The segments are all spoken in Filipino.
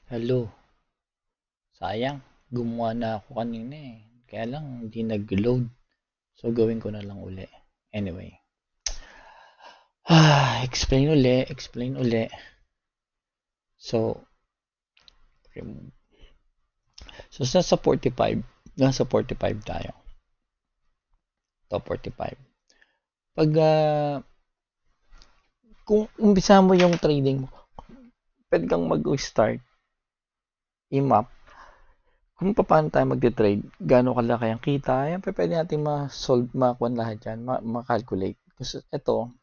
Hello, sayang. Gumawa na ako kanina eh. Kaya lang hindi nag-load. So gawin ko na lang uli. Anyway. Explain uli. So, rem- so nasa 45 tayo. Top 45. Pag kung umpisa mo yung trading mo, pwede kang mag-start i-map kung paano tayo mag-trade, gaano kalaki ang kita, yan pwede natin ma-solve, makuha lahat yan, ma-calculate. Kasi ito,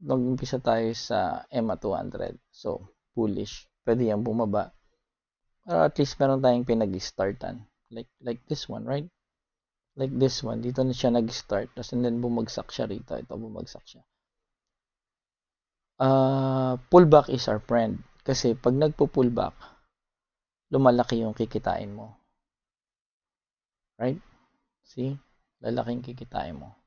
nag-umpisa tayo sa EMA 200. So, bullish. Pwede yan bumaba. Para at least meron tayong pinag-startan. Like this one, right? Like this one. Dito na siya nag-start. Tapos and then bumagsak siya rito. Ito, bumagsak siya. Pullback is our friend. Kasi pag nagpo-pullback, lumalaki yung kikitain mo. Right? See? Lalaking kikitain mo.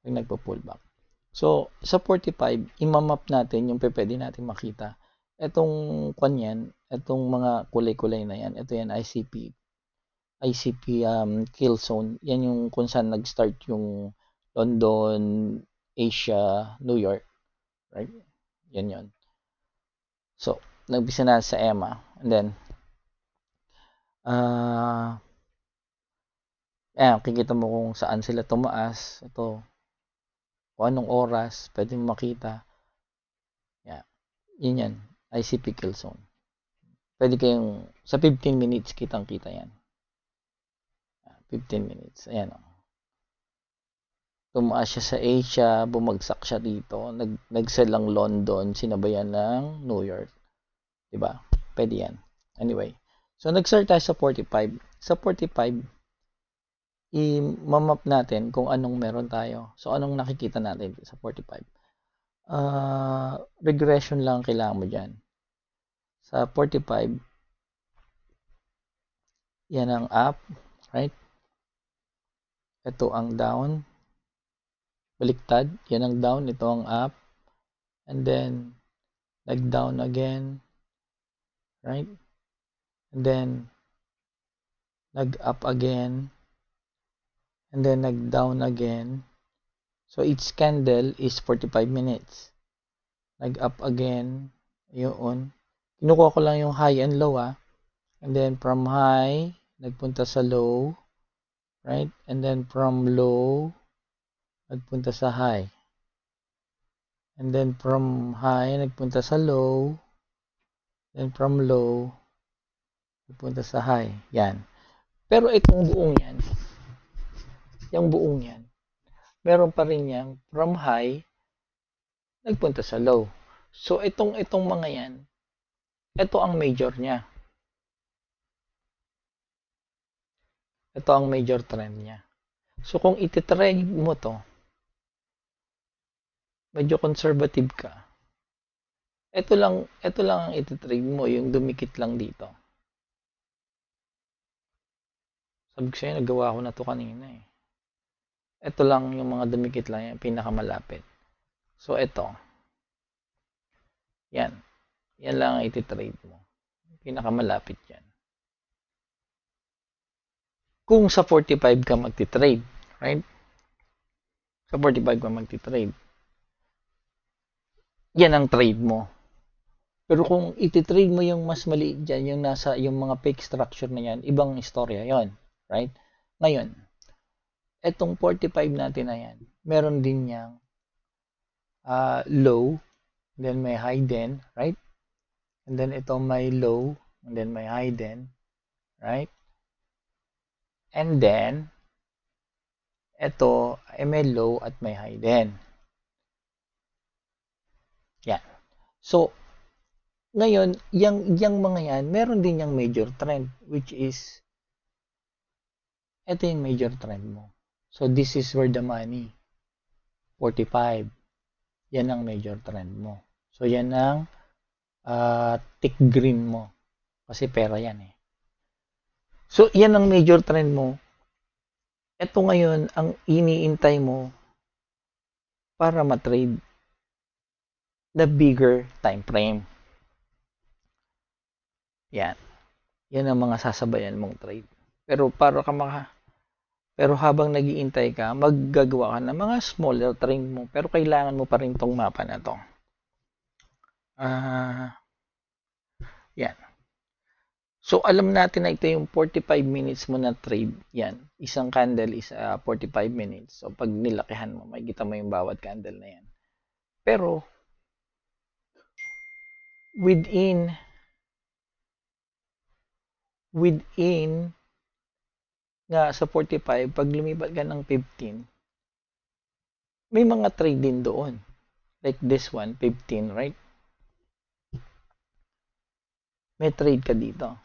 Pag nagpo-pullback. So, sa 45, imamap natin yung pwede natin makita. Etong kanyan, etong mga kulay-kulay na yan, ito yan ICP kill zone. Yan yung kung saan nag-start yung London, Asia, New York, right? Yan yon. So, nagbisa na sa EMA. And then, kikita mo kung saan sila tumaas. Ito, kung anong oras, pwede mo makita. Yeah. Yun yan, ICP kill zone. Pwede kayong, sa 15 minutes, kitang-kita yan. 15 minutes. Ayan o. Tumaas siya sa Asia, bumagsak siya dito, nag-sell ang London, sinabayan ng New York. Diba? Pwede yan. Anyway. So, nag-start tayo sa 45. Sa 45, i-map natin kung anong meron tayo. So, anong nakikita natin sa 45? Regression lang kailangan mo dyan. Sa 45, yan ang up, right? Ito ang down. Baliktad, yan ang down, ito ang up. And then, nag-down again, right? And then, nag-up again. And then, nag-down again. So, each candle is 45 minutes. Nag-up again. Yun. Kinukuha ko lang yung high and low, And then, from high, nagpunta sa low. Right? And then, from low, nagpunta sa high. And then, from high, nagpunta sa low. Then, from low, nagpunta sa high. Yan. Pero itong buong yan, yung buong yan, meron pa rin yang from high, nagpunta sa low. So, itong mga yan, ito ang major niya. Ito ang major trend niya. So, kung ititrade mo to, medyo conservative ka, ito lang ang ititrade mo, yung dumikit lang dito. Sabi ko sa'yo, nagawa ko na to kanina eh. Ito lang yung mga dumikit lang, yung pinakamalapit. So, ito. Yan. Yan lang ang ititrade mo. Pinakamalapit yan. Kung sa 45 ka magti-trade, right? Sa 45 ka magti-trade. Yan ang trade mo. Pero kung iti-trade mo yung mas maliit dyan, yung nasa, yung mga fake structure na yan, ibang istorya yon, right? Ngayon, etong 45 natin na yan, meron din niyang low, then may high din, right? And then ito may low, and then may high din, right? And then, ito ay may low at may high din. Yan. So, ngayon, yung mga yan, meron din yung major trend, which is, ito yung major trend mo. So, this is where the money, 45. Yan ang major trend mo. So, yan ang tick green mo. Kasi pera yan eh. So, yan ang major trend mo. Ito ngayon, ang iniintay mo para matrade the bigger time frame. Yan. Yan ang mga sasabayan mong trade. Pero habang nagiintay ka, maggagawa ka ng mga smaller trade mo. Pero kailangan mo pa rin tong mapa na to. Yan. So, alam natin na ito yung 45 minutes mo na trade. Yan. Isang candle is 45 minutes. So, pag nilakihan mo, makikita mo yung bawat candle na yan. Pero, within nga sa 45, pag lumipat ka ng 15, may mga trade din doon. Like this one, 15, right? May trade ka dito.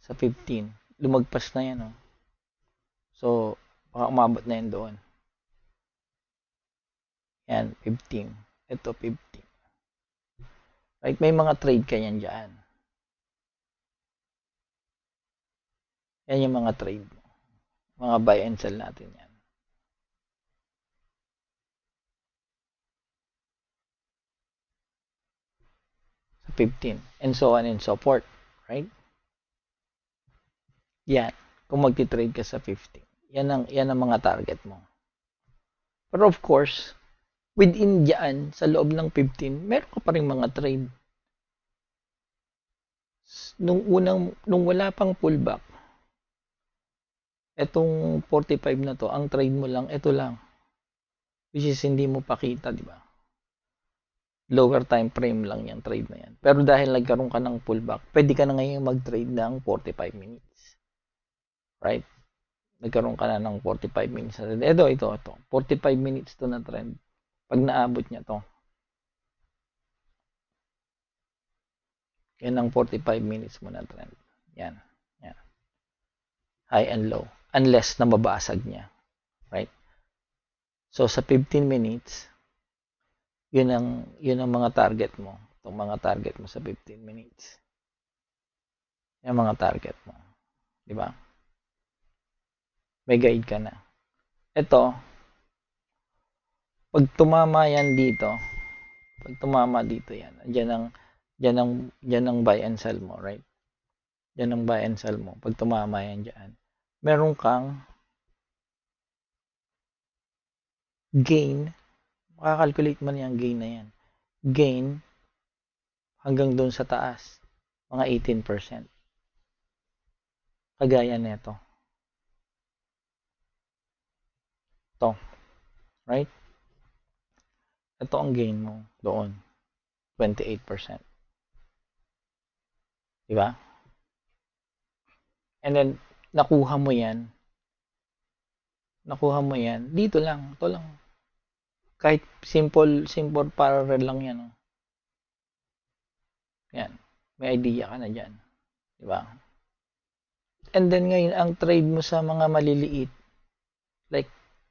Sa 15. Lumagpas na yan, oh. So, baka umabot na yan doon. Yan, 15. Ito, 15. Right? May mga trade ka yan dyan. Yan yung mga trade mo. Mga buy and sell natin yan. Sa 15. And so on and so forth. Right? Yan. Kung magti-trade ka sa 15. Yan ang mga target mo. Pero of course, within dyan, sa loob ng 15, meron ka pa rin mga trade. Nung wala pang pullback, etong 45 na to, ang trade mo lang, ito lang. Which is hindi mo pakita, di ba? Lower time frame lang yung trade na yan. Pero dahil nagkaroon ka ng pullback, pwede ka na ngayon mag-trade ng 45 minutes. Right? Nagkaroon ka na ng 45 minutes. Ito. 45 minutes to na trend. Pag naabot niya to. Yan ang 45 minutes mo na trend. Yan. High and low. Unless na mabasag niya. Right? So, sa 15 minutes, yun ang mga target mo. Itong mga target mo sa 15 minutes. Yung mga target mo. Di ba? May guide ka na. Ito, pag tumama yan dito, yan, dyan ang buy and sell mo, right? Dyan ang buy and sell mo. Pag tumama yan dyan, meron kang gain, makakalculate mo na yung gain na yan. Gain hanggang doon sa taas, mga 18%. Kagaya nito. Ito. Right? Ito ang gain mo doon. 28%. Diba? And then, nakuha mo yan. Dito lang. Ito lang. Kahit simple parallel lang yan. Oh. Yan. May idea ka na dyan. Diba? And then ngayon, ang trade mo sa mga maliliit, like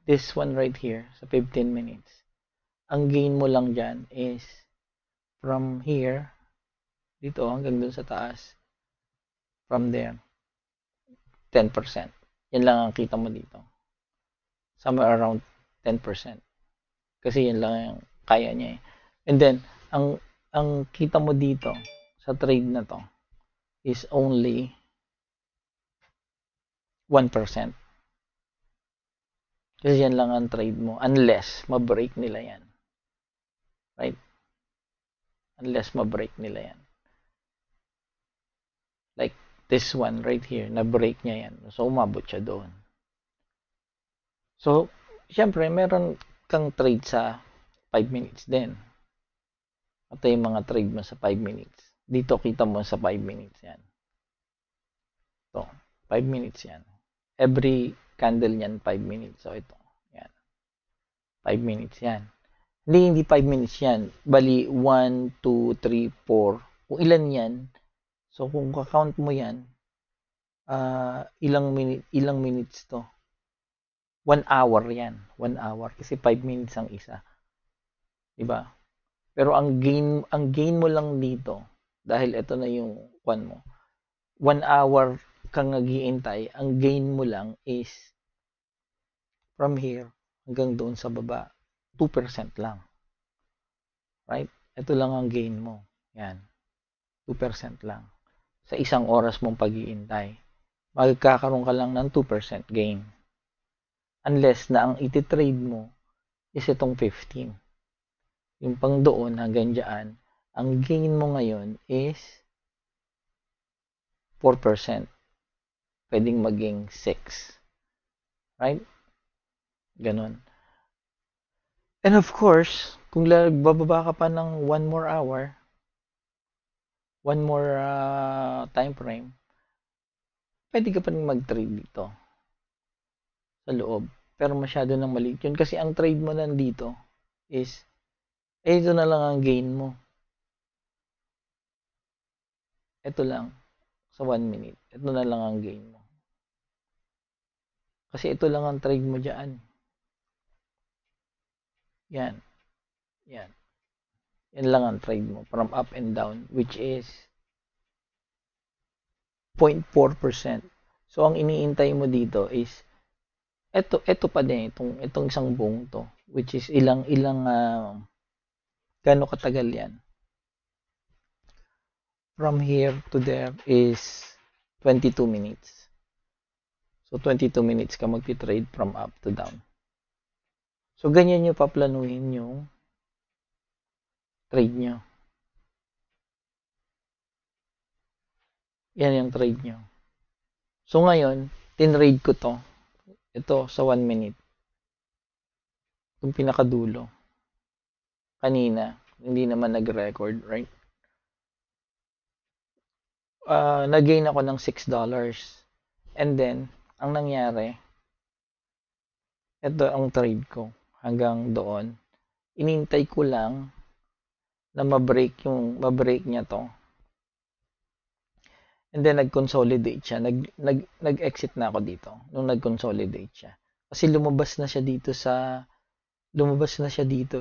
this one right here, sa 15 minutes, ang gain mo lang dyan is from here, dito hanggang dun sa taas, from there, 10%. Yan lang ang kita mo dito. Somewhere around 10%. Kasi yan lang yung kaya niya eh. And then, ang kita mo dito, sa trade na to, is only 1%. Kasi yan lang ang trade mo. Unless, ma-break nila yan. Right? Unless, ma-break nila yan. Like, this one right here, na-break niya yan. So, umabot siya doon. So, syempre, meron kang trade sa 5 minutes din. Ito yung mga trade mo sa 5 minutes. Dito, kita mo sa 5 minutes yan. Ito, 5 minutes yan. Every candle yan, 5 minutes. So, ito. Yan. 5 minutes yan. Hindi 5 minutes yan. Bali, 1, 2, 3, 4. Kung ilan yan, so kung kakount mo yan, ilang minutes to? 1 hour yan. 1 hour. Kasi 5 minutes ang isa. Diba? Pero ang gain mo lang dito, dahil ito na yung kwan mo, 1 hour kang naghihintay, ang gain mo lang is from here hanggang doon sa baba, 2% lang. Right? Ito lang ang gain mo. Yan. 2% lang. Sa isang oras mong pag-iintay. Magkakaroon ka lang ng 2% gain. Unless na ang iti-trade mo is itong 15. Yung pang doon hanggang dyan, ang gain mo ngayon is 4%. Pwedeng maging 6. Right? Ganon. And of course, kung bababa ka pa ng 1 more hour, 1 more time frame, pwede ka pa rin mag-trade dito sa loob. Pero masyado nang maliit yun. Kasi ang trade mo nandito is, ito na lang ang gain mo. Ito lang. Sa 1 minute. Ito na lang ang gain mo. Kasi ito lang ang trade mo dyan. Yan. Yan. Yan lang ang trade mo. From up and down. Which is 0.4%. So, ang iniintay mo dito is ito pa din, itong isang buong to, which is ilang gaano katagal yan. From here to there is 22 minutes. So, 22 minutes ka magti-trade from up to down. So, ganyan nyo paplanuhin yung trade nyo. Yan yung trade nyo. So, ngayon, tinrade ko to. Ito, sa 1 minute. Yung pinakadulo. Kanina, hindi naman nag-record, right? Nag-gain ako ng $6. And then, ang nangyari, ito ang trade ko. Hanggang doon. Inintay ko lang na ma-break niya to. And then, nag-consolidate siya. Nag-exit na ako dito nung nag-consolidate siya. Kasi lumabas na siya dito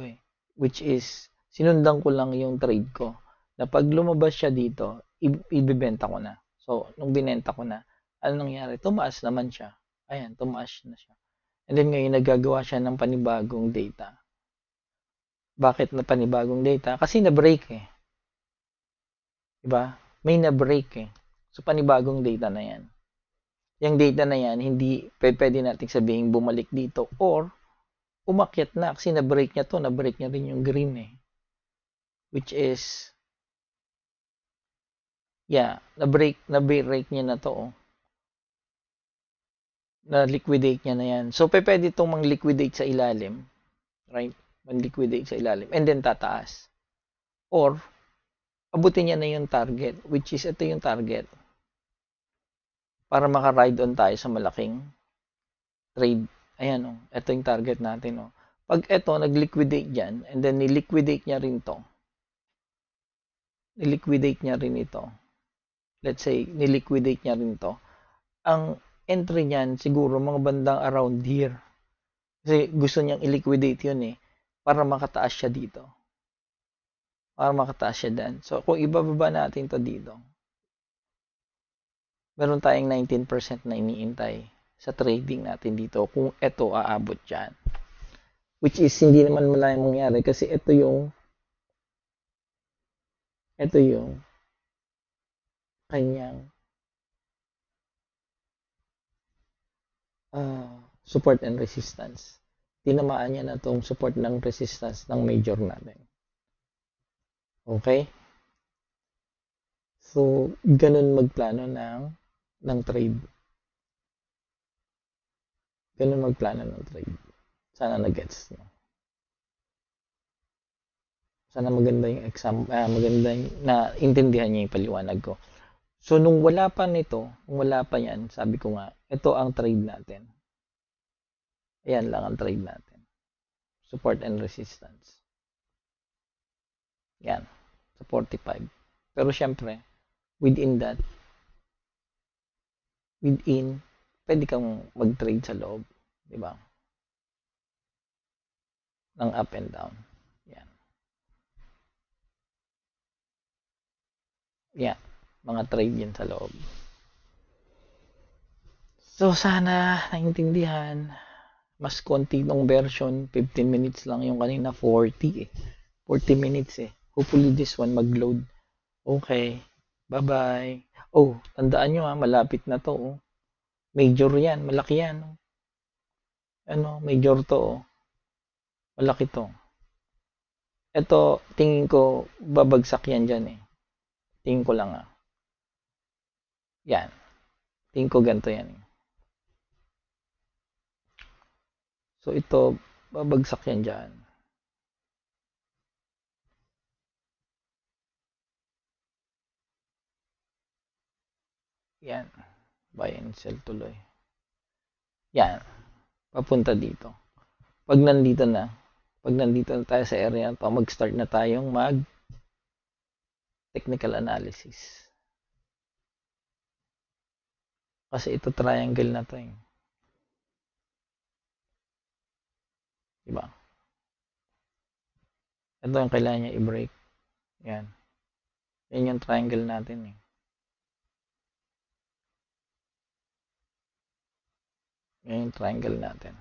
eh. Which is, sinundan ko lang yung trade ko. Na pag lumabas siya dito, ibibenta ko na. So, nung binenta ko na, ano nangyari? Tumaas naman siya. Ayan, tumaas na siya. And then ngayon, nagagawa siya ng panibagong data. Bakit na panibagong data? Kasi na-break eh. Diba? May na-break eh. So, panibagong data na yan. Yung data na yan, hindi pwede natin sabihin bumalik dito or umakyat na. Kasi na-break niya to, na-break niya rin yung green eh. Which is, yeah, na-break niya na to oh. Na-liquidate niya na yan. So, pwede itong mang-liquidate sa ilalim. Right? Man-liquidate sa ilalim. And then, tataas. Or, abutin niya na yung target. Which is, ito yung target. Para maka-ride on tayo sa malaking trade. Ayan o. Ito yung target natin o. Pag ito, nag-liquidate dyan, and then niliquidate niya rin to. Niliquidate niya rin ito. Let's say, niliquidate niya rin to. Ang entry niyan, siguro mga bandang around here. Kasi gusto niyang i-liquidate yun eh. Para makataas siya dito. Para makataas siya dyan. So, kung ibababa natin to dito, meron tayong 19% na iniintay sa trading natin dito kung ito aabot dyan. Which is, hindi naman malayang mangyari kasi ito yung kanyang support and resistance. Tinamaan niya na itong support ng resistance ng major natin. Okay? So, ganun magplano ng trade. Ganun magplano ng trade. Sana na-gets nyo. Sana maganda yung maganda yung naintindihan niyo yung paliwanag ko. So, nung wala pa yan, sabi ko nga, ito ang trade natin. Ayan lang ang trade natin. Support and resistance. Yan. Sa 45. Pero syempre, within, pwede kang mag-trade sa loob. Diba? Ng up and down. Yan. Yan. Mga trade yan sa loob. So, sana naintindihan. Mas konti nung version. 15 minutes lang yung kanina. 40 eh. 40 minutes eh. Hopefully this one mag-load. Okay. Bye-bye. Oh, tandaan nyo malapit na to. Oh. Major yan, malaki yan. Oh. Ano, major to. Oh. Malaki to. Ito, tingin ko, babagsak yan dyan eh. Tingin ko lang ah. Yan. Tingin ko ganito yan eh. So ito, babagsak yan dyan. Yan. Buy and sell tuloy. Yan. Papunta dito. Pag nandito na tayo sa area na to, mag-start na tayong technical analysis. Kasi ito triangle na to eh. Diba? Ito yung kailangan niya i-break. Yan. Yan yung triangle natin eh. Yan yung triangle natin.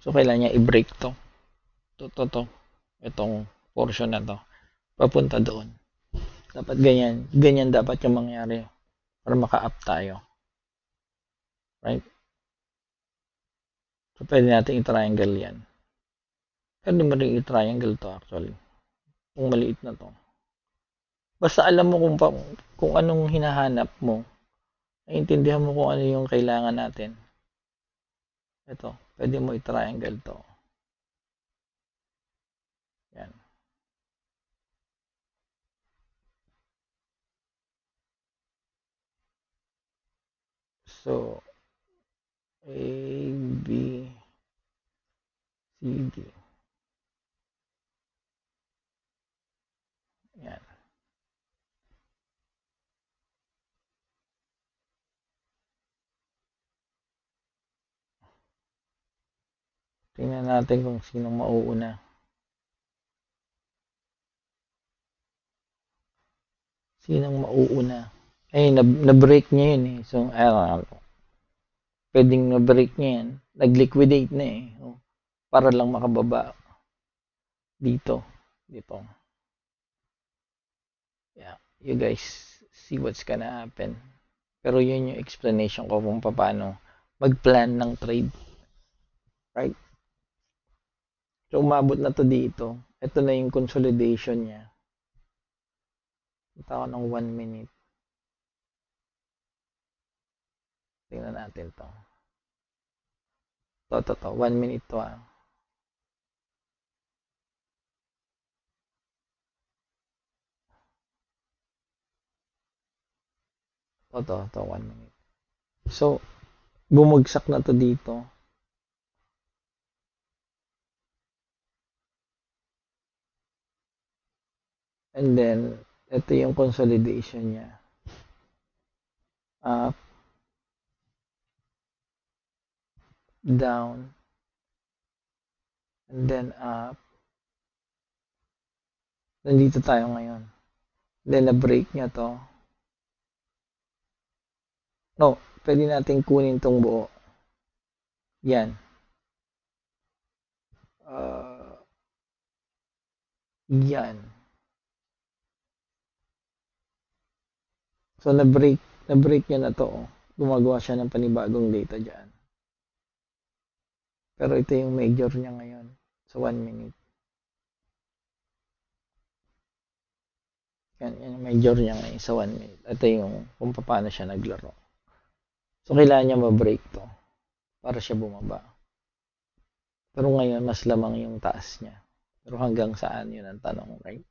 So, kailangan niya i-break to. To. Itong portion na to. Papunta doon. Dapat ganyan. Ganyan dapat yung mangyari. Para maka-up tayo. Right? So, pwede natin i-triangle yan. Pwede mo rin i-triangle to actually. Kung maliit na to. Basta alam mo kung anong hinahanap mo. Naiintindihan mo kung ano yung kailangan natin. Ito, pwede mo i-triangle to. Yan. So, A, B, C, D. Yan. Tingnan natin kung sinong mauuna. Sinong mauuna? Ay, na-break niya yun eh. So, pwedeng na-break niya yan. Nag-liquidate na eh. Para lang makababa. Dito. Yeah. You guys see what's gonna happen. Pero yun yung explanation ko kung paano mag-plan ng trade. Right? So, umabot na to dito. Ito na yung consolidation niya. Ito ako ng 1 minute. Tingnan natin to. To. 1 minute to ah. To 1 minute. So, bumagsak na to dito. And then, ito yung consolidation niya. Up, down, and then up. Nandito tayo ngayon. Then, na-break niya to. No, pwede natin kunin tong buo. Yan. Yan. So, na-break niya na to. Gumagawa siya ng panibagong data dyan. Pero ito yung major niya ngayon. So, 1 minute. Yan yung major niya ngayon sa 1 minute. Ito yung kung paano siya naglaro. So, kailangan niya ma-break to para siya bumaba. Pero ngayon, mas lamang yung taas niya. Pero hanggang saan yun ang tanong, right?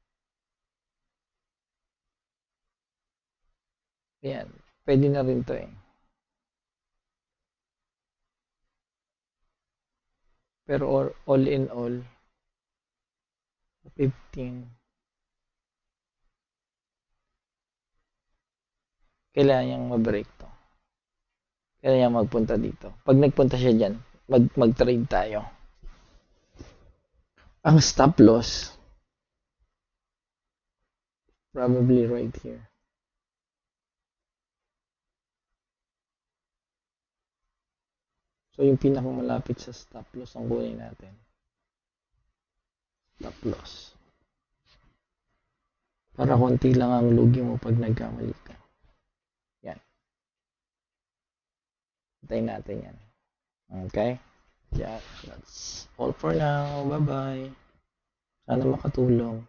Yan. Pwede na rin to eh. Pero all in all, 15. Kailangan niyang ma-break to. Kailangan niyang magpunta dito. Pag nagpunta siya dyan, mag-trade tayo. Ang stop loss, probably right here. So, yung pinakamalapit sa stop loss ang kunin natin. Stop loss. para konti lang ang lugi mo pag nagkamali ka. Yan. Hintayin natin yan. Okay? Yeah, that's all for now. Bye-bye. Sana makatulong.